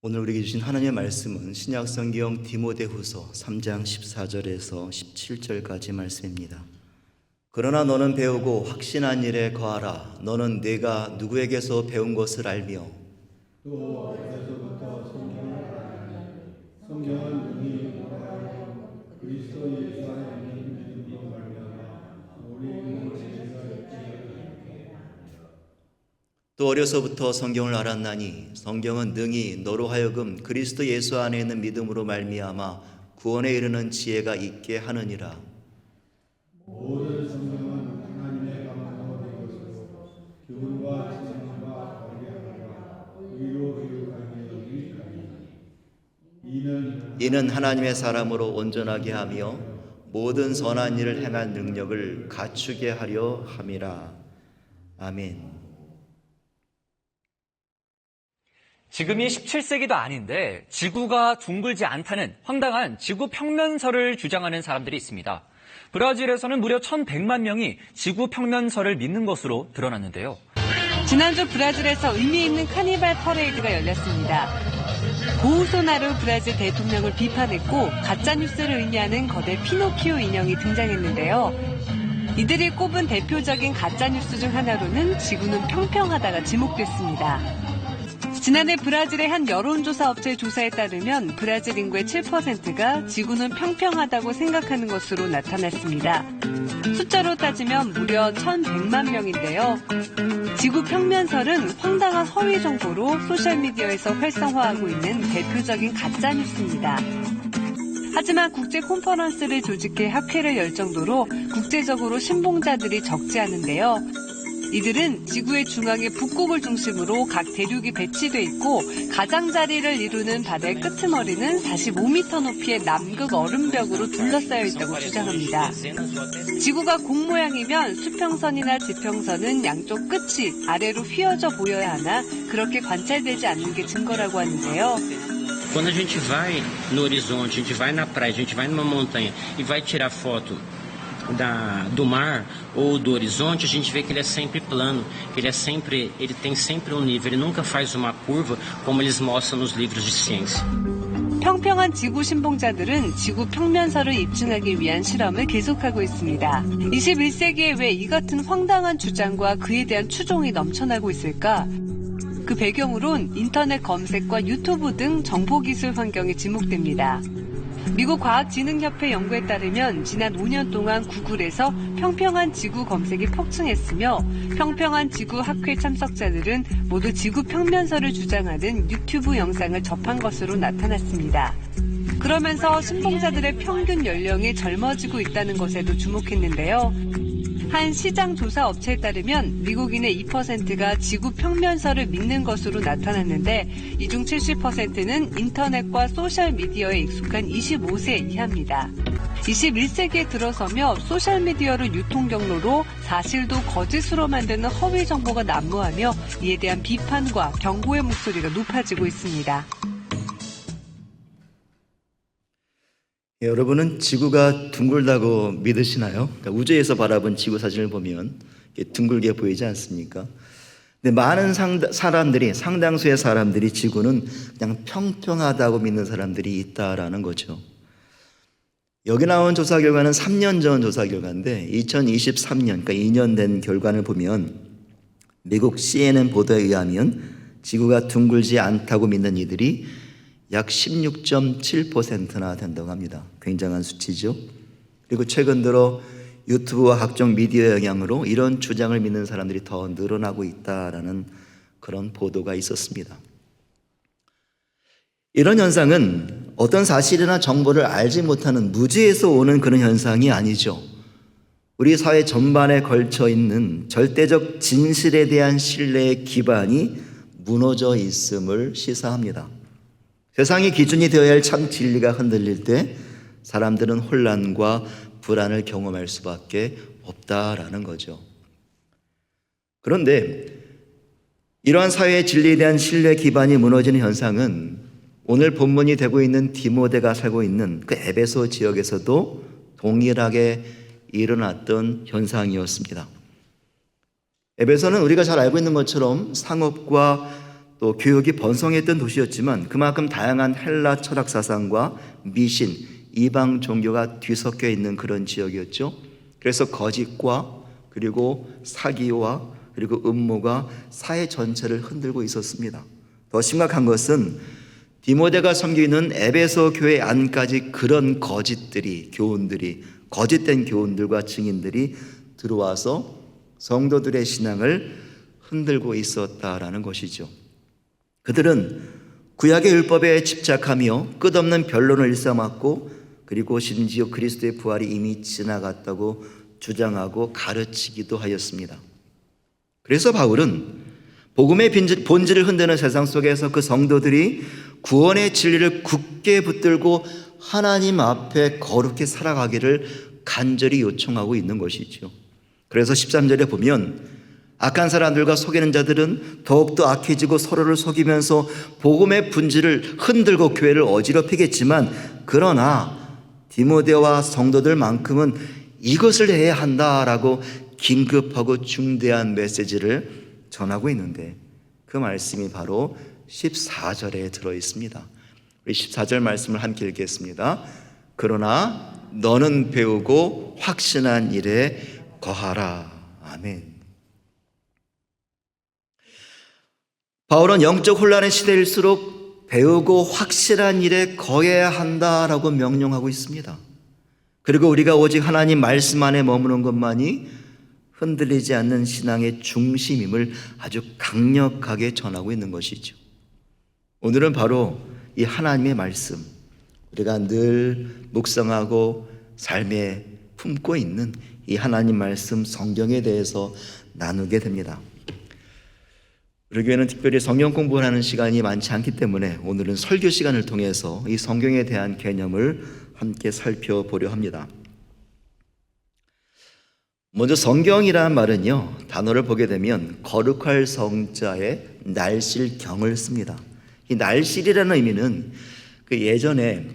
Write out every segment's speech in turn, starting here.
오늘 우리에게 주신 하나님의 말씀은 신약성경 디모데후서 3장 14절에서 17절까지 말씀입니다. 그러나 너는 배우고 확신한 일에 거하라. 너는 네가 누구에게서 배운 것을 알며 또 어디서부터 성경을 알았느냐. 성경은 능히 너하여 그리스도 예수 안에 있는 믿음으로 말미암아 우리 모두가 있게. 또 어려서부터 성경을 알았나니 성경은 능히 너로 하여금 그리스도 예수 안에 있는 믿음으로 말미암아 구원에 이르는 지혜가 있게 하느니라. 모든 성경은 하나님의 감동으로 된 것으로 교훈과 지성과 관계하라. 의로 교육하게 여기까지. 이는 하나님의 사람으로 온전하게 하며 모든 선한 일을 행할 능력을 갖추게 하려 함이라. 아멘. 지금이 17세기도 아닌데 지구가 둥글지 않다는 황당한 지구 평면설을 주장하는 사람들이 있습니다. 브라질에서는 무려 1,100만 명이 지구 평면설을 믿는 것으로 드러났는데요. 지난주 브라질에서 의미 있는 카니발 퍼레이드가 열렸습니다. 보우소나루 브라질 대통령을 비판했고 가짜뉴스를 의미하는 거대 피노키오 인형이 등장했는데요. 이들이 꼽은 대표적인 가짜뉴스 중 하나로는 지구는 평평하다가 지목됐습니다. 지난해 브라질의 한 여론조사 업체의 조사에 따르면 브라질 인구의 7%가 지구는 평평하다고 생각하는 것으로 나타났습니다. 숫자로 따지면 무려 1,100만 명인데요. 지구 평면설은 황당한 허위 정보로 소셜미디어에서 활성화하고 있는 대표적인 가짜뉴스입니다. 하지만 국제 컨퍼런스를 조직해 학회를 열 정도로 국제적으로 신봉자들이 적지 않은데요. 이들은 지구의 중앙에 북극을 중심으로 각 대륙이 배치돼 있고 가장자리를 이루는 바다의 끄트머리는 45m 높이의 남극 얼음벽으로 둘러싸여 있다고 주장합니다. 지구가 공 모양이면 수평선이나 지평선은 양쪽 끝이 아래로 휘어져 보여야 하나 그렇게 관찰되지 않는 게 증거라고 하는데요. Quando a gente vai no horizonte, a gente vai na praia, a gente vai numa montanha e vai tirar foto do mar ou do horizonte, a gente vê que ele é sempre plano, que ele tem sempre um nível, ele nunca faz uma curva como eles mostram nos livros de ciência. 평평한 지구 신봉자들은 지구 평면설을 입증하기 위한 실험을 계속하고 있습니다. 21세기에 왜 이 같은 황당한 주장과 그에 대한 추종이 넘쳐나고 있을까? 그 배경으론 인터넷 검색과 유튜브 등 정보기술 환경이 지목됩니다. 미국 과학진흥협회 연구에 따르면 지난 5년 동안 구글에서 평평한 지구 검색이 폭증했으며 평평한 지구 학회 참석자들은 모두 지구 평면설을 주장하는 유튜브 영상을 접한 것으로 나타났습니다. 그러면서 신봉자들의 평균 연령이 젊어지고 있다는 것에도 주목했는데요. 한 시장 조사 업체에 따르면 미국인의 2%가 지구 평면설을 믿는 것으로 나타났는데 이 중 70%는 인터넷과 소셜미디어에 익숙한 25세 이하입니다. 21세기에 들어서며 소셜미디어를 유통 경로로 사실도 거짓으로 만드는 허위 정보가 난무하며 이에 대한 비판과 경고의 목소리가 높아지고 있습니다. 여러분은 지구가 둥글다고 믿으시나요? 그러니까 우주에서 바라본 지구 사진을 보면 둥글게 보이지 않습니까? 근데 많은 상당수의 사람들이 지구는 그냥 평평하다고 믿는 사람들이 있다라는 거죠. 여기 나온 조사 결과는 3년 전 조사 결과인데 2023년, 그러니까 2년 된 결과를 보면 미국 CNN 보도에 의하면 지구가 둥글지 않다고 믿는 이들이 약 16.7%나 된다고 합니다. 굉장한 수치죠. 그리고 최근 들어 유튜브와 각종 미디어 영향으로 이런 주장을 믿는 사람들이 더 늘어나고 있다라는 그런 보도가 있었습니다. 이런 현상은 어떤 사실이나 정보를 알지 못하는 무지에서 오는 그런 현상이 아니죠. 우리 사회 전반에 걸쳐 있는 절대적 진실에 대한 신뢰의 기반이 무너져 있음을 시사합니다. 세상의 기준이 되어야 할 참 진리가 흔들릴 때 사람들은 혼란과 불안을 경험할 수밖에 없다라는 거죠. 그런데 이러한 사회의 진리에 대한 신뢰 기반이 무너지는 현상은 오늘 본문이 되고 있는 디모데가 살고 있는 그 에베소 지역에서도 동일하게 일어났던 현상이었습니다. 에베소는 우리가 잘 알고 있는 것처럼 상업과 또 교육이 번성했던 도시였지만 그만큼 다양한 헬라 철학 사상과 미신, 이방 종교가 뒤섞여 있는 그런 지역이었죠. 그래서 거짓과 그리고 사기와 그리고 음모가 사회 전체를 흔들고 있었습니다. 더 심각한 것은 디모데가 섬기는 에베소 교회 안까지 그런 거짓들이, 교훈들이, 거짓된 교훈들과 증인들이 들어와서 성도들의 신앙을 흔들고 있었다라는 것이죠. 그들은 구약의 율법에 집착하며 끝없는 변론을 일삼았고 그리고 심지어 그리스도의 부활이 이미 지나갔다고 주장하고 가르치기도 하였습니다. 그래서 바울은 복음의 본질을 흔드는 세상 속에서 그 성도들이 구원의 진리를 굳게 붙들고 하나님 앞에 거룩히 살아가기를 간절히 요청하고 있는 것이죠. 그래서 13절에 보면 악한 사람들과 속이는 자들은 더욱더 악해지고 서로를 속이면서 복음의 본질을 흔들고 교회를 어지럽히겠지만 그러나 디모데와 성도들만큼은 이것을 해야 한다라고 긴급하고 중대한 메시지를 전하고 있는데 그 말씀이 바로 14절에 들어 있습니다. 우리 14절 말씀을 함께 읽겠습니다. 그러나 너는 배우고 확신한 일에 거하라. 아멘. 바울은 영적 혼란의 시대일수록 배우고 확실한 일에 거해야 한다라고 명령하고 있습니다. 그리고 우리가 오직 하나님 말씀 안에 머무는 것만이 흔들리지 않는 신앙의 중심임을 아주 강력하게 전하고 있는 것이죠. 오늘은 바로 이 하나님의 말씀, 우리가 늘 묵상하고 삶에 품고 있는 이 하나님 말씀 성경에 대해서 나누게 됩니다. 우리 교회는 특별히 성경 공부를 하는 시간이 많지 않기 때문에 오늘은 설교 시간을 통해서 이 성경에 대한 개념을 함께 살펴보려 합니다. 먼저 성경이라는 말은요, 단어를 보게 되면 거룩할 성자에 날실경을 씁니다. 이 날실이라는 의미는 그 예전에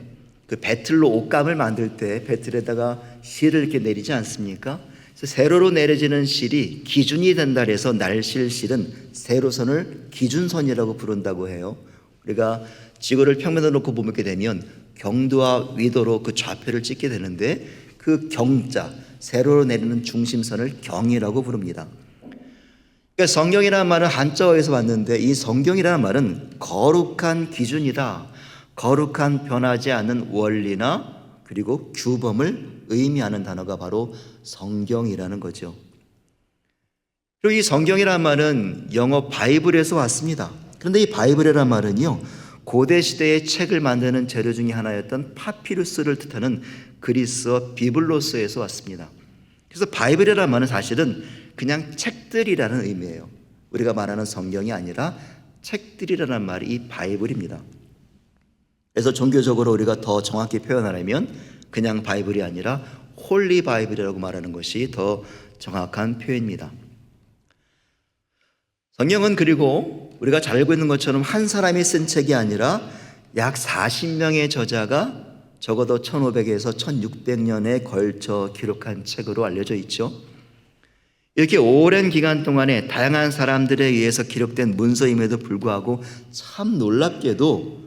그 배틀로 옷감을 만들 때 배틀에다가 실을 이렇게 내리지 않습니까? 그래서 세로로 내려지는 실이 기준이 된다 해서 날실실은 세로선을 기준선이라고 부른다고 해요. 우리가 지구를 평면으로 놓고 보게 되면 경도와 위도로 그 좌표를 찍게 되는데 그 경자, 세로로 내리는 중심선을 경이라고 부릅니다. 그러니까 성경이라는 말은 한자어에서 왔는데 이 성경이라는 말은 거룩한 기준이다, 거룩한 변하지 않는 원리나 그리고 규범을 의미하는 단어가 바로 성경이라는 거죠. 그리고 이 성경이라는 말은 영어 바이블에서 왔습니다. 그런데 이 바이블이라는 말은요, 고대 시대의 책을 만드는 재료 중에 하나였던 파피루스를 뜻하는 그리스어 비블로스에서 왔습니다. 그래서 바이블이라는 말은 사실은 그냥 책들이라는 의미예요. 우리가 말하는 성경이 아니라 책들이라는 말이 이 바이블입니다. 그래서 종교적으로 우리가 더 정확히 표현하려면 그냥 바이블이 아니라 홀리 바이블이라고 말하는 것이 더 정확한 표현입니다. 성경은 그리고 우리가 잘 알고 있는 것처럼 한 사람이 쓴 책이 아니라 약 40명의 저자가 적어도 1500에서 1600년에 걸쳐 기록한 책으로 알려져 있죠. 이렇게 오랜 기간 동안에 다양한 사람들에 의해서 기록된 문서임에도 불구하고 참 놀랍게도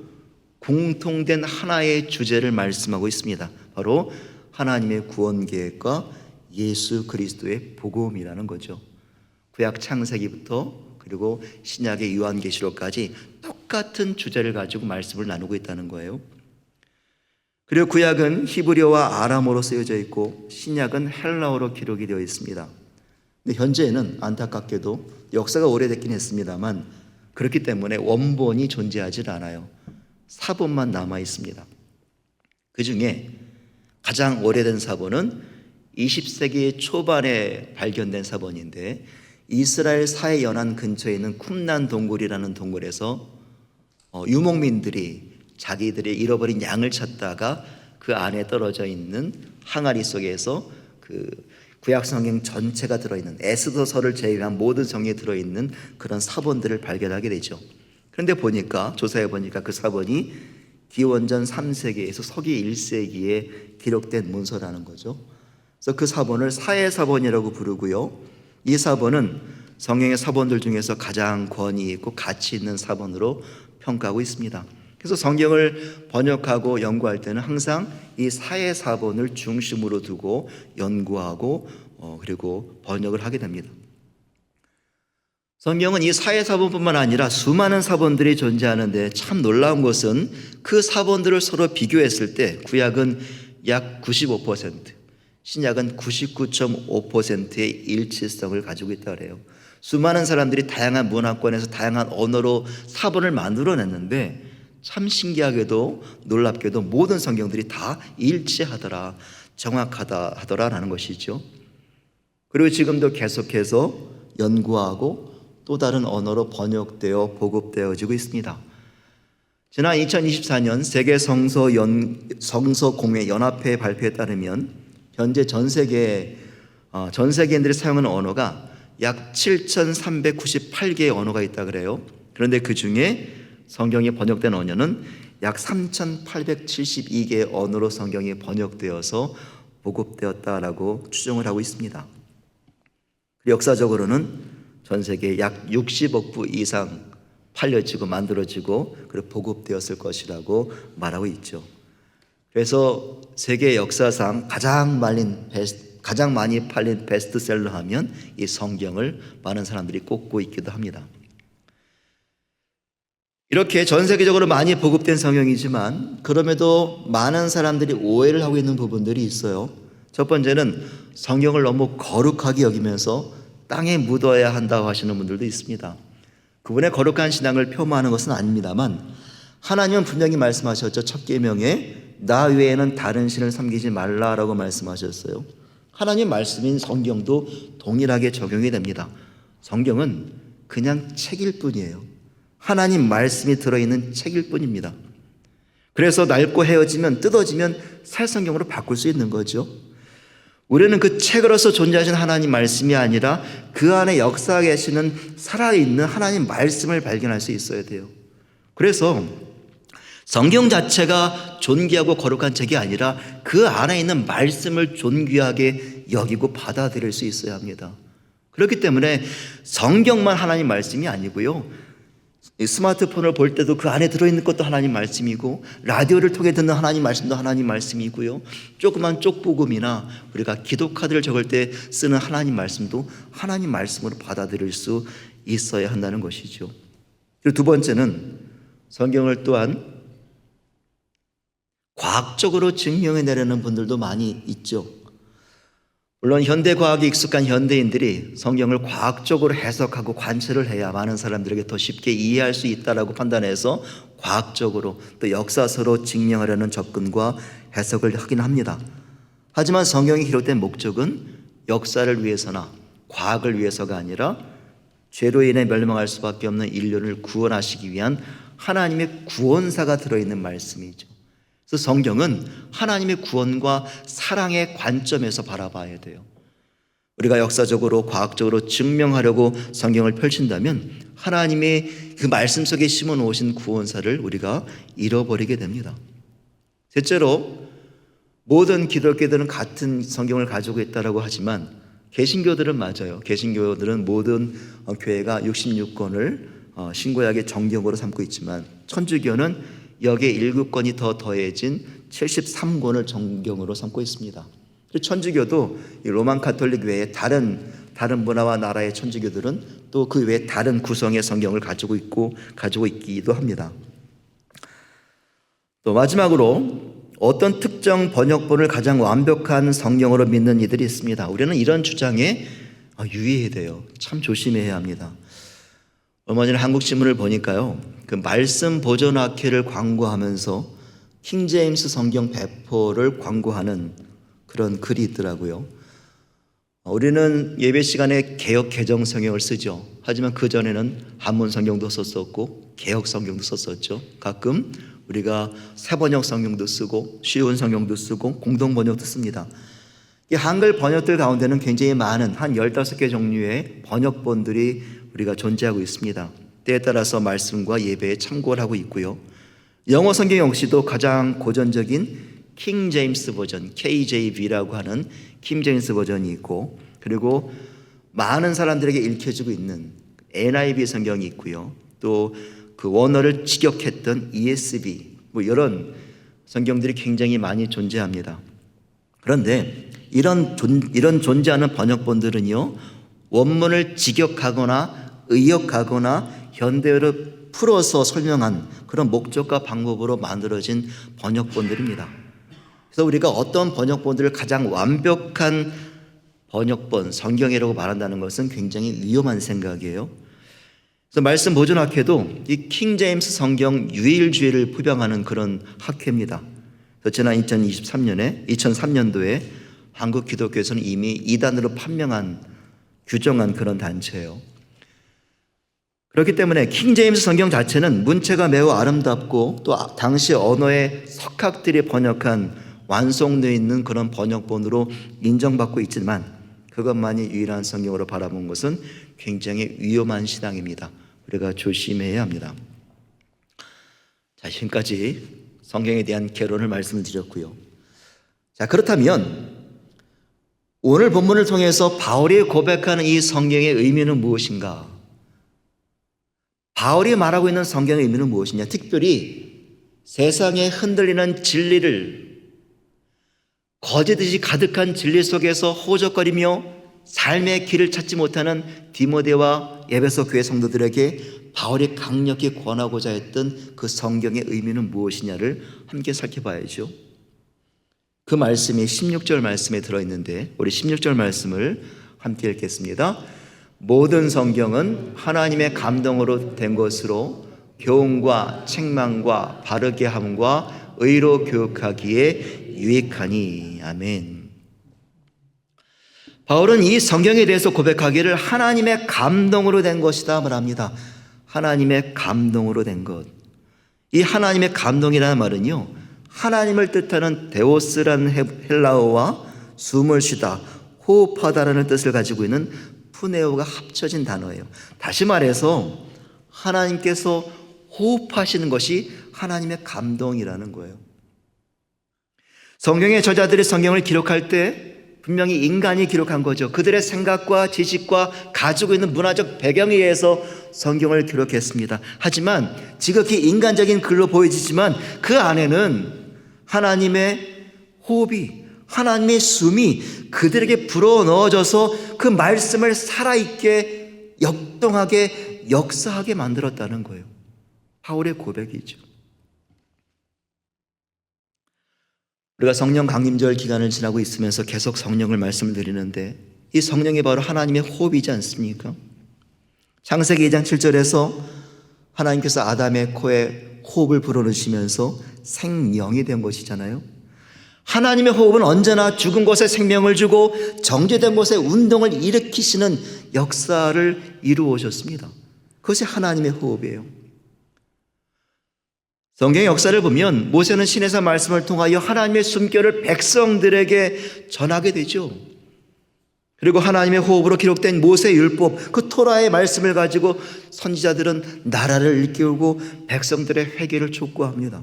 공통된 하나의 주제를 말씀하고 있습니다. 바로 하나님의 구원 계획과 예수 그리스도의 복음이라는 거죠. 구약 창세기부터 그리고 신약의 요한계시록까지 똑같은 주제를 가지고 말씀을 나누고 있다는 거예요. 그리고 구약은 히브리어와 아람어로 쓰여져 있고 신약은 헬라어로 기록이 되어 있습니다. 근데 현재는 안타깝게도 역사가 오래됐긴 했습니다만 그렇기 때문에 원본이 존재하지 않아요. 사본만 남아 있습니다. 그 중에 가장 오래된 사본은 20세기 초반에 발견된 사본인데 이스라엘 사해 연안 근처에 있는 쿰난 동굴이라는 동굴에서 유목민들이 자기들의 잃어버린 양을 찾다가 그 안에 떨어져 있는 항아리 속에서 그 구약 성경 전체가 들어있는 에스더서를 제외한 모든 성경에 들어있는 그런 사본들을 발견하게 되죠. 그런데 조사해 보니까 그 사본이 기원전 3세기에서 서기 1세기에 기록된 문서라는 거죠. 그래서 그 사본을 사해사본이라고 부르고요. 이 사본은 성경의 사본들 중에서 가장 권위 있고 가치 있는 사본으로 평가하고 있습니다. 그래서 성경을 번역하고 연구할 때는 항상 이 사회 사본을 중심으로 두고 연구하고 그리고 번역을 하게 됩니다. 성경은 이 사회 사본뿐만 아니라 수많은 사본들이 존재하는데 참 놀라운 것은 그 사본들을 서로 비교했을 때 구약은 약 95%, 신약은 99.5%의 일치성을 가지고 있다고 해요. 수많은 사람들이 다양한 문화권에서 다양한 언어로 사본을 만들어냈는데 참 신기하게도 놀랍게도 모든 성경들이 다 일치하더라, 정확하다 하더라라는 것이죠. 그리고 지금도 계속해서 연구하고 또 다른 언어로 번역되어 보급되어지고 있습니다. 지난 2024년 세계 성서공회 연합회 발표에 따르면 현재 전 세계인들이 사용하는 언어가 약 7,398개의 언어가 있다 그래요. 그런데 그 중에 성경이 번역된 언어는 약 3,872개의 언어로 성경이 번역되어서 보급되었다라고 추정을 하고 있습니다. 역사적으로는 전 세계에 약 60억 부 이상 팔려지고 만들어지고 그리고 보급되었을 것이라고 말하고 있죠. 그래서 세계 역사상 가장 많이 팔린 베스트셀러 하면 이 성경을 많은 사람들이 꼽고 있기도 합니다. 이렇게 전 세계적으로 많이 보급된 성경이지만 그럼에도 많은 사람들이 오해를 하고 있는 부분들이 있어요. 첫 번째는 성경을 너무 거룩하게 여기면서 땅에 묻어야 한다고 하시는 분들도 있습니다. 그분의 거룩한 신앙을 폄하하는 것은 아닙니다만 하나님은 분명히 말씀하셨죠. 첫 계명에 나 외에는 다른 신을 섬기지 말라라고 말씀하셨어요. 하나님 말씀인 성경도 동일하게 적용이 됩니다. 성경은 그냥 책일 뿐이에요. 하나님 말씀이 들어있는 책일 뿐입니다. 그래서 낡고 헤어지면 뜯어지면 새 성경으로 바꿀 수 있는 거죠. 우리는 그 책으로서 존재하신 하나님 말씀이 아니라 그 안에 역사하고 계시는 살아있는 하나님 말씀을 발견할 수 있어야 돼요. 그래서 성경 자체가 존귀하고 거룩한 책이 아니라 그 안에 있는 말씀을 존귀하게 여기고 받아들일 수 있어야 합니다. 그렇기 때문에 성경만 하나님 말씀이 아니고요, 스마트폰을 볼 때도 그 안에 들어있는 것도 하나님 말씀이고 라디오를 통해 듣는 하나님 말씀도 하나님 말씀이고요, 조그만 쪽복음이나 우리가 기도카드를 적을 때 쓰는 하나님 말씀도 하나님 말씀으로 받아들일 수 있어야 한다는 것이죠. 그리고 두 번째는 성경을 또한 과학적으로 증명해내려는 분들도 많이 있죠. 물론 현대과학에 익숙한 현대인들이 성경을 과학적으로 해석하고 관찰을 해야 많은 사람들에게 더 쉽게 이해할 수 있다고 판단해서 과학적으로 또 역사서로 증명하려는 접근과 해석을 하긴 합니다. 하지만 성경이 기록된 목적은 역사를 위해서나 과학을 위해서가 아니라 죄로 인해 멸망할 수밖에 없는 인류를 구원하시기 위한 하나님의 구원사가 들어있는 말씀이죠. 그래서 성경은 하나님의 구원과 사랑의 관점에서 바라봐야 돼요. 우리가 역사적으로 과학적으로 증명하려고 성경을 펼친다면 하나님의 그 말씀 속에 심어 놓으신 구원사를 우리가 잃어버리게 됩니다. 셋째로, 모든 기독교들은 같은 성경을 가지고 있다고 하지만 개신교들은 맞아요. 개신교들은 모든 교회가 66권을 신구약의 정경으로 삼고 있지만 천주교는 여기에 7권이 더 더해진 73권을 정경으로 삼고 있습니다. 천주교도 로만 가톨릭 외에 다른 문화와 나라의 천주교들은 또 그 외에 다른 구성의 성경을 가지고 있기도 합니다. 또 마지막으로 어떤 특정 번역본을 가장 완벽한 성경으로 믿는 이들이 있습니다. 우리는 이런 주장에 유의해야 돼요. 참 조심해야 합니다. 얼마 전에 한국신문을 보니까요, 그 말씀 보존학회를 광고하면서 킹제임스 성경 배포를 광고하는 그런 글이 있더라고요. 우리는 예배 시간에 개역 개정 성경을 쓰죠. 하지만 그전에는 한문 성경도 썼었고 개역 성경도 썼었죠. 가끔 우리가 새번역 성경도 쓰고 쉬운 성경도 쓰고 공동 번역도 씁니다. 이 한글 번역들 가운데는 굉장히 많은 한 15개 종류의 번역본들이 우리가 존재하고 있습니다. 때에 따라서 말씀과 예배에 참고를 하고 있고요. 영어 성경 역시도 가장 고전적인 킹 제임스 버전, KJV라고 하는 킹 제임스 버전이 있고, 그리고 많은 사람들에게 읽혀지고 있는 NIV 성경이 있고요. 또 그 원어를 직역했던 ESV, 뭐 이런 성경들이 굉장히 많이 존재합니다. 그런데 이런 존재하는 번역본들은요, 원문을 직역하거나 의역하거나 현대어로 풀어서 설명한 그런 목적과 방법으로 만들어진 번역본들입니다. 그래서 우리가 어떤 번역본들을 가장 완벽한 번역본, 성경이라고 말한다는 것은 굉장히 위험한 생각이에요. 그래서 말씀 보존학회도 이 킹제임스 성경 유일주의를 표방하는 그런 학회입니다. 그래서 지난 2003년도에 한국 기독교에서는 이미 이단으로 규정한 그런 단체예요. 그렇기 때문에 킹제임스 성경 자체는 문체가 매우 아름답고 또 당시 언어의 석학들이 번역한 완성되어 있는 그런 번역본으로 인정받고 있지만 그것만이 유일한 성경으로 바라본 것은 굉장히 위험한 신앙입니다. 우리가 조심해야 합니다. 자, 지금까지 성경에 대한 개론을 말씀을 드렸고요. 자, 그렇다면 오늘 본문을 통해서 바울이 고백하는 이 성경의 의미는 무엇인가? 바울이 말하고 있는 성경의 의미는 무엇이냐? 특별히 세상에 흔들리는 진리를 거짓이 가득한 진리 속에서 호적거리며 삶의 길을 찾지 못하는 디모데와 에베소 교회 성도들에게 바울이 강력히 권하고자 했던 그 성경의 의미는 무엇이냐를 함께 살펴봐야죠. 그 말씀이 16절 말씀에 들어있는데 우리 16절 말씀을 함께 읽겠습니다. 모든 성경은 하나님의 감동으로 된 것으로 교훈과 책망과 바르게 함과 의로 교육하기에 유익하니. 아멘. 바울은 이 성경에 대해서 고백하기를 하나님의 감동으로 된 것이다 말합니다. 하나님의 감동으로 된 것. 이 하나님의 감동이라는 말은요, 하나님을 뜻하는 데오스라는 헬라어와 숨을 쉬다, 호흡하다라는 뜻을 가지고 있는 푸네오가 합쳐진 단어예요. 다시 말해서 하나님께서 호흡하시는 것이 하나님의 감동이라는 거예요. 성경의 저자들이 성경을 기록할 때 분명히 인간이 기록한 거죠. 그들의 생각과 지식과 가지고 있는 문화적 배경에 의해서 성경을 기록했습니다. 하지만 지극히 인간적인 글로 보여지지만 그 안에는 하나님의 호흡이, 하나님의 숨이 그들에게 불어넣어져서 그 말씀을 살아있게 역동하게 역사하게 만들었다는 거예요. 바울의 고백이죠. 우리가 성령 강림절 기간을 지나고 있으면서 계속 성령을 말씀을 드리는데 이 성령이 바로 하나님의 호흡이지 않습니까? 창세기 2장 7절에서 하나님께서 아담의 코에 호흡을 불어넣으시면서 생명이 된 것이잖아요. 하나님의 호흡은 언제나 죽은 곳에 생명을 주고 정죄된 곳에 운동을 일으키시는 역사를 이루어 오셨습니다. 그것이 하나님의 호흡이에요. 성경의 역사를 보면 모세는 신에서 말씀을 통하여 하나님의 숨결을 백성들에게 전하게 되죠. 그리고 하나님의 호흡으로 기록된 모세의 율법, 그 토라의 말씀을 가지고 선지자들은 나라를 일깨우고 백성들의 회개를 촉구합니다.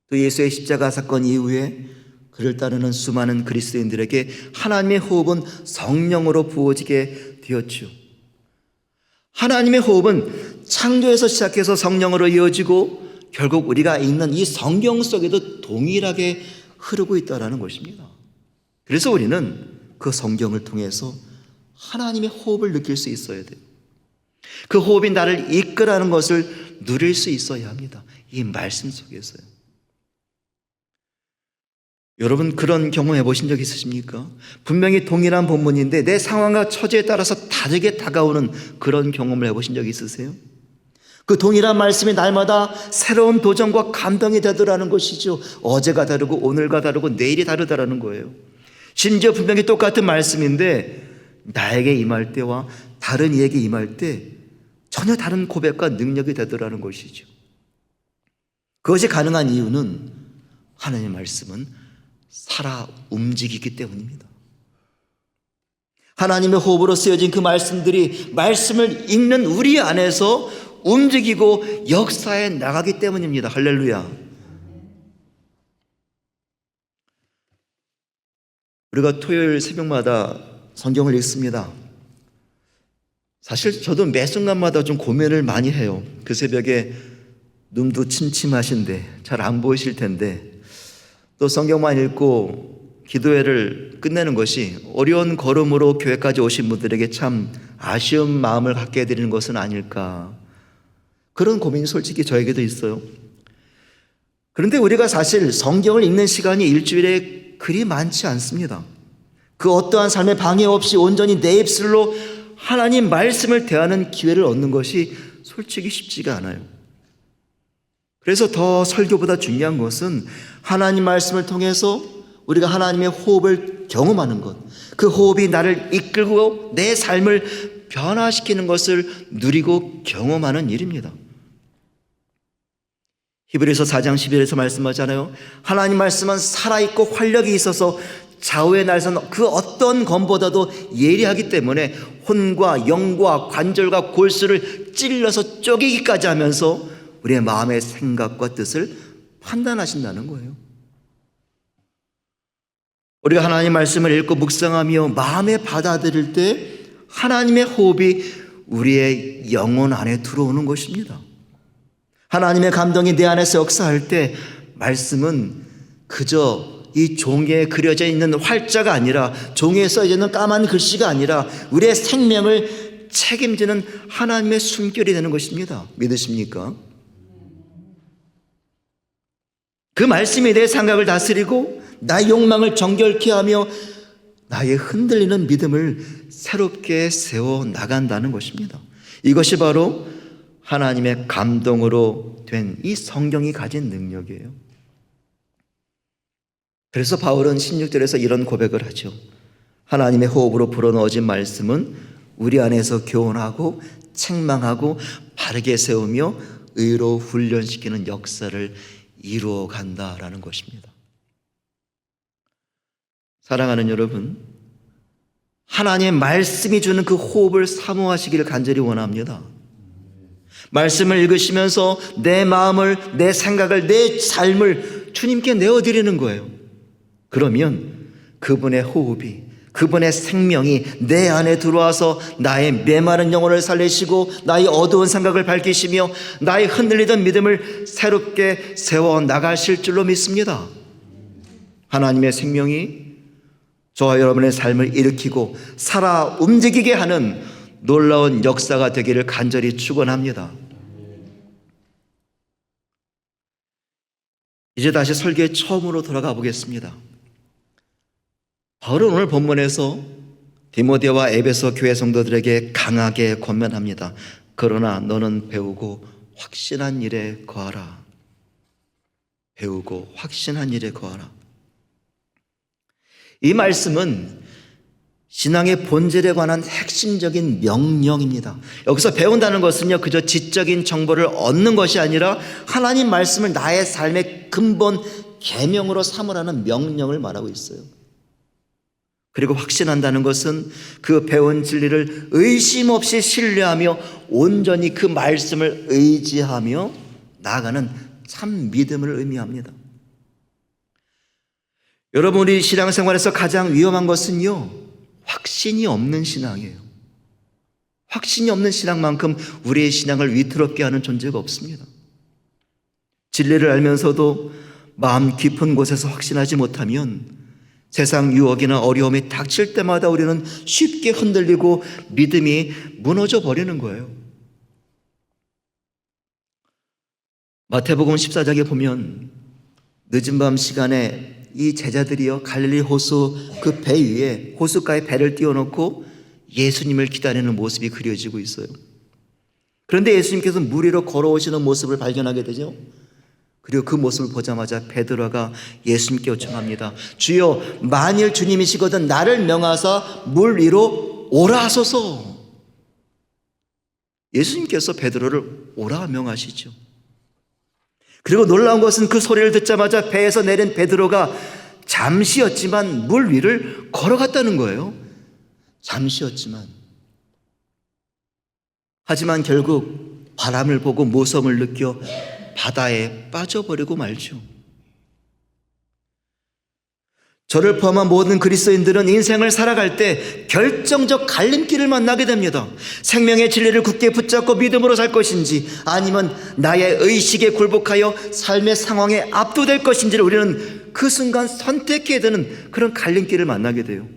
또 예수의 십자가 사건 이후에 그를 따르는 수많은 그리스도인들에게 하나님의 호흡은 성령으로 부어지게 되었죠. 하나님의 호흡은 창조에서 시작해서 성령으로 이어지고 결국 우리가 읽는 이 성경 속에도 동일하게 흐르고 있다는 것입니다. 그래서 우리는 그 성경을 통해서 하나님의 호흡을 느낄 수 있어야 돼요. 그 호흡이 나를 이끌어가는 것을 누릴 수 있어야 합니다. 이 말씀 속에서요. 여러분 그런 경험해 보신 적 있으십니까? 분명히 동일한 본문인데 내 상황과 처지에 따라서 다르게 다가오는 그런 경험을 해보신 적 있으세요? 그 동일한 말씀이 날마다 새로운 도전과 감동이 되더라는 것이죠. 어제가 다르고 오늘과 다르고 내일이 다르다라는 거예요. 심지어 분명히 똑같은 말씀인데 나에게 임할 때와 다른 이에게 임할 때 전혀 다른 고백과 능력이 되더라는 것이죠. 그것이 가능한 이유는 하나님의 말씀은 살아 움직이기 때문입니다. 하나님의 호흡으로 쓰여진 그 말씀들이 말씀을 읽는 우리 안에서 움직이고 역사에 나가기 때문입니다. 할렐루야. 우리가 토요일 새벽마다 성경을 읽습니다. 사실 저도 매 순간마다 좀 고민을 많이 해요. 그 새벽에 눈도 침침하신데 잘 안 보이실 텐데 또 성경만 읽고 기도회를 끝내는 것이 어려운 걸음으로 교회까지 오신 분들에게 참 아쉬운 마음을 갖게 해드리는 것은 아닐까, 그런 고민이 솔직히 저에게도 있어요. 그런데 우리가 사실 성경을 읽는 시간이 일주일에 그리 많지 않습니다. 그 어떠한 삶의 방해 없이 온전히 내 입술로 하나님 말씀을 대하는 기회를 얻는 것이 솔직히 쉽지가 않아요. 그래서 더 설교보다 중요한 것은 하나님 말씀을 통해서 우리가 하나님의 호흡을 경험하는 것, 그 호흡이 나를 이끌고 내 삶을 변화시키는 것을 누리고 경험하는 일입니다. 히브리서 4장 11절에서 말씀하잖아요. 하나님 말씀은 살아있고 활력이 있어서 좌우의 날선 그 어떤 검보다도 예리하기 때문에 혼과 영과 관절과 골수를 찔러서 쪼개기까지 하면서 우리의 마음의 생각과 뜻을 판단하신다는 거예요. 우리가 하나님 말씀을 읽고 묵상하며 마음에 받아들일 때 하나님의 호흡이 우리의 영혼 안에 들어오는 것입니다. 하나님의 감동이 내 안에서 역사할 때 말씀은 그저 이 종이에 그려져 있는 활자가 아니라, 종이에 써져 있는 까만 글씨가 아니라 우리의 생명을 책임지는 하나님의 숨결이 되는 것입니다. 믿으십니까? 그 말씀이 내 생각을 다스리고 나의 욕망을 정결케 하며 나의 흔들리는 믿음을 새롭게 세워 나간다는 것입니다. 이것이 바로 하나님의 감동으로 된 이 성경이 가진 능력이에요. 그래서 바울은 16절에서 이런 고백을 하죠. 하나님의 호흡으로 불어넣어진 말씀은 우리 안에서 교훈하고 책망하고 바르게 세우며 의로 훈련시키는 역사를 이루어 간다라는 것입니다. 사랑하는 여러분, 하나님의 말씀이 주는 그 호흡을 사모하시기를 간절히 원합니다. 말씀을 읽으시면서 내 마음을, 내 생각을, 내 삶을 주님께 내어드리는 거예요. 그러면 그분의 호흡이, 그분의 생명이 내 안에 들어와서 나의 메마른 영혼을 살리시고 나의 어두운 생각을 밝히시며 나의 흔들리던 믿음을 새롭게 세워 나가실 줄로 믿습니다. 하나님의 생명이 저와 여러분의 삶을 일으키고 살아 움직이게 하는 놀라운 역사가 되기를 간절히 축원합니다. 이제 다시 설교의 처음으로 돌아가 보겠습니다. 바울은 오늘 본문에서 디모데와 에베소 교회 성도들에게 강하게 권면합니다. 그러나 너는 배우고 확신한 일에 거하라. 배우고 확신한 일에 거하라. 이 말씀은 신앙의 본질에 관한 핵심적인 명령입니다. 여기서 배운다는 것은요, 그저 지적인 정보를 얻는 것이 아니라 하나님 말씀을 나의 삶의 근본 계명으로 삼으라는 명령을 말하고 있어요. 그리고 확신한다는 것은 그 배운 진리를 의심 없이 신뢰하며 온전히 그 말씀을 의지하며 나아가는 참 믿음을 의미합니다. 여러분, 우리 신앙생활에서 가장 위험한 것은요, 확신이 없는 신앙이에요. 확신이 없는 신앙만큼 우리의 신앙을 위태롭게 하는 존재가 없습니다. 진리를 알면서도 마음 깊은 곳에서 확신하지 못하면 세상 유혹이나 어려움이 닥칠 때마다 우리는 쉽게 흔들리고 믿음이 무너져 버리는 거예요. 마태복음 14장에 보면 늦은 밤 시간에 이 제자들이요, 갈릴리 호수 그 배 위에, 호숫가에 배를 띄워놓고 예수님을 기다리는 모습이 그려지고 있어요. 그런데 예수님께서 물 위로 걸어오시는 모습을 발견하게 되죠. 그리고 그 모습을 보자마자 베드로가 예수님께 요청합니다. 주여, 만일 주님이시거든 나를 명하사 물 위로 오라 하소서. 예수님께서 베드로를 오라 명하시죠. 그리고 놀라운 것은 그 소리를 듣자마자 배에서 내린 베드로가 잠시였지만 물 위를 걸어갔다는 거예요. 잠시였지만. 하지만 결국 바람을 보고 모섬을 느껴 바다에 빠져버리고 말죠. 저를 포함한 모든 그리스도인들은 인생을 살아갈 때 결정적 갈림길을 만나게 됩니다. 생명의 진리를 굳게 붙잡고 믿음으로 살 것인지, 아니면 나의 의식에 굴복하여 삶의 상황에 압도될 것인지를 우리는 그 순간 선택해야 되는 그런 갈림길을 만나게 돼요.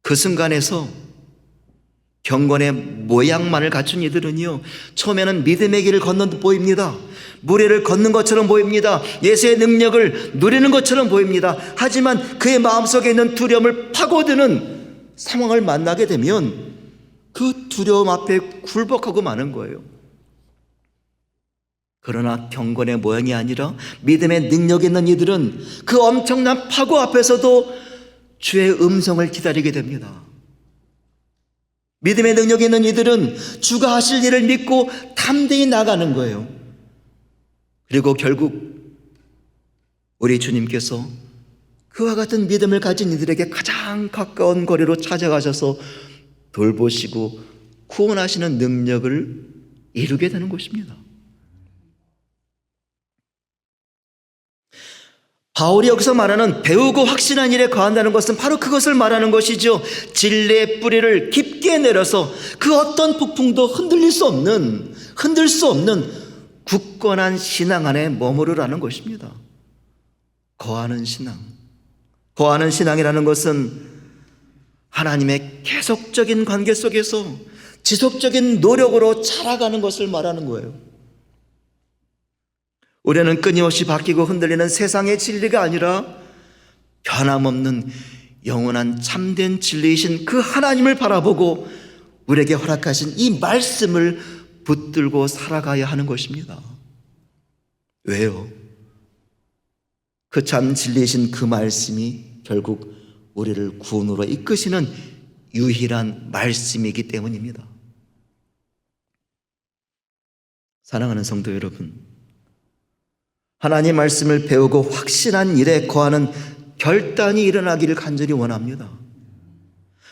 그 순간에서 경건의 모양만을 갖춘 이들은요, 처음에는 믿음의 길을 걷는 듯 보입니다. 무리를 걷는 것처럼 보입니다. 예수의 능력을 누리는 것처럼 보입니다. 하지만 그의 마음속에 있는 두려움을 파고드는 상황을 만나게 되면 그 두려움 앞에 굴복하고 마는 거예요. 그러나 경건의 모양이 아니라 믿음의 능력이 있는 이들은 그 엄청난 파고 앞에서도 주의 음성을 기다리게 됩니다. 믿음의 능력이 있는 이들은 주가 하실 일을 믿고 담대히 나가는 거예요. 그리고 결국 우리 주님께서 그와 같은 믿음을 가진 이들에게 가장 가까운 거리로 찾아가셔서 돌보시고 구원하시는 능력을 이루게 되는 것입니다. 바울이 여기서 말하는 배우고 확신한 일에 거한다는 것은 바로 그것을 말하는 것이죠. 진리의 뿌리를 깊게 내려서 그 어떤 폭풍도 흔들 수 없는 굳건한 신앙 안에 머무르라는 것입니다. 거하는 신앙. 거하는 신앙이라는 것은 하나님의 계속적인 관계 속에서 지속적인 노력으로 자라가는 것을 말하는 거예요. 우리는 끊임없이 바뀌고 흔들리는 세상의 진리가 아니라 변함없는 영원한 참된 진리이신 그 하나님을 바라보고 우리에게 허락하신 이 말씀을 붙들고 살아가야 하는 것입니다. 왜요? 그 참 진리이신 그 말씀이 결국 우리를 구원으로 이끄시는 유일한 말씀이기 때문입니다. 사랑하는 성도 여러분, 하나님 말씀을 배우고 확신한 일에 거하는 결단이 일어나기를 간절히 원합니다.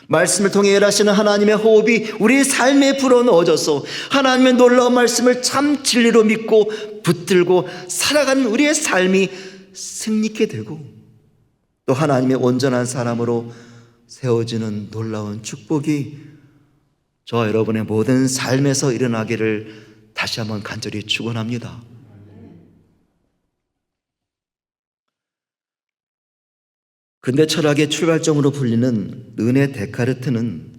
말씀을 통해 일하시는 하나님의 호흡이 우리 삶에 불어넣어져서 하나님의 놀라운 말씀을 참 진리로 믿고 붙들고 살아가는 우리의 삶이 승리케 되고 또 하나님의 온전한 사람으로 세워지는 놀라운 축복이 저와 여러분의 모든 삶에서 일어나기를 다시 한번 간절히 축원합니다. 근대 철학의 출발점으로 불리는 르네 데카르트는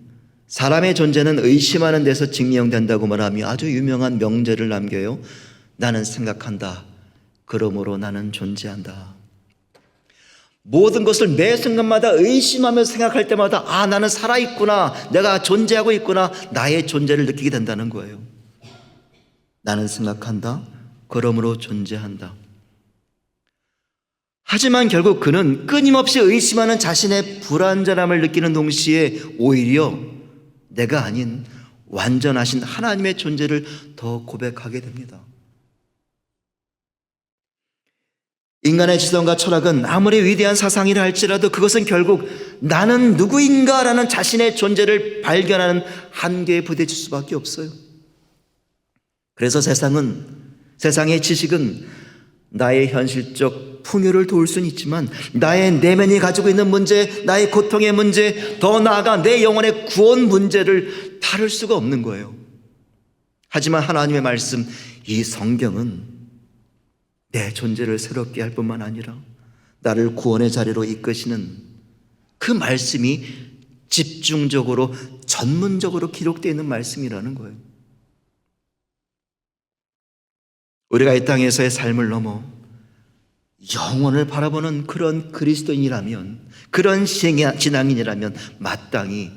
사람의 존재는 의심하는 데서 증명된다고 말하며 아주 유명한 명제를 남겨요. 나는 생각한다. 그러므로 나는 존재한다. 모든 것을 매 순간마다 의심하며 생각할 때마다 나는 살아있구나. 내가 존재하고 있구나. 나의 존재를 느끼게 된다는 거예요. 나는 생각한다. 그러므로 존재한다. 하지만 결국 그는 끊임없이 의심하는 자신의 불완전함을 느끼는 동시에 오히려 내가 아닌 완전하신 하나님의 존재를 더 고백하게 됩니다. 인간의 지성과 철학은 아무리 위대한 사상이라 할지라도 그것은 결국 나는 누구인가라는 자신의 존재를 발견하는 한계에 부딪힐 수밖에 없어요. 그래서 세상의 지식은 나의 현실적 풍요를 도울 수는 있지만 나의 내면이 가지고 있는 문제, 나의 고통의 문제, 더 나아가 내 영혼의 구원 문제를 다룰 수가 없는 거예요. 하지만 하나님의 말씀, 이 성경은 내 존재를 새롭게 할 뿐만 아니라 나를 구원의 자리로 이끄시는 그 말씀이 집중적으로 전문적으로 기록되어 있는 말씀이라는 거예요. 우리가 이 땅에서의 삶을 넘어 영혼을 바라보는 그런 그리스도인이라면, 그런 신앙인이라면 마땅히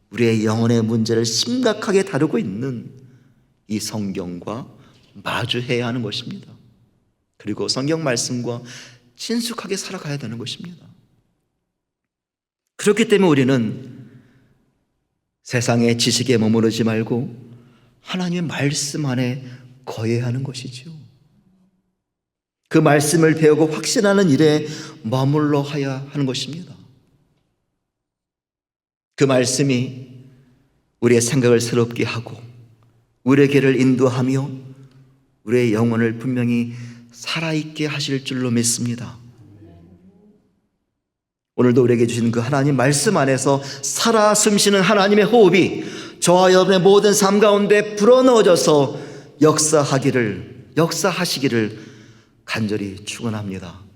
우리의 영혼의 문제를 심각하게 다루고 있는 이 성경과 마주해야 하는 것입니다. 그리고 성경 말씀과 친숙하게 살아가야 되는 것입니다. 그렇기 때문에 우리는 세상의 지식에 머무르지 말고 하나님의 말씀 안에 거해야 하는 것이죠. 그 말씀을 배우고 확신하는 일에 머물러 해야 하는 것입니다. 그 말씀이 우리의 생각을 새롭게 하고 우리의 길을 인도하며 우리의 영혼을 분명히 살아있게 하실 줄로 믿습니다. 오늘도 우리에게 주신 그 하나님 말씀 안에서 살아 숨쉬는 하나님의 호흡이 저와 여러분의 모든 삶 가운데 불어넣어져서 역사하시기를 간절히 축원합니다.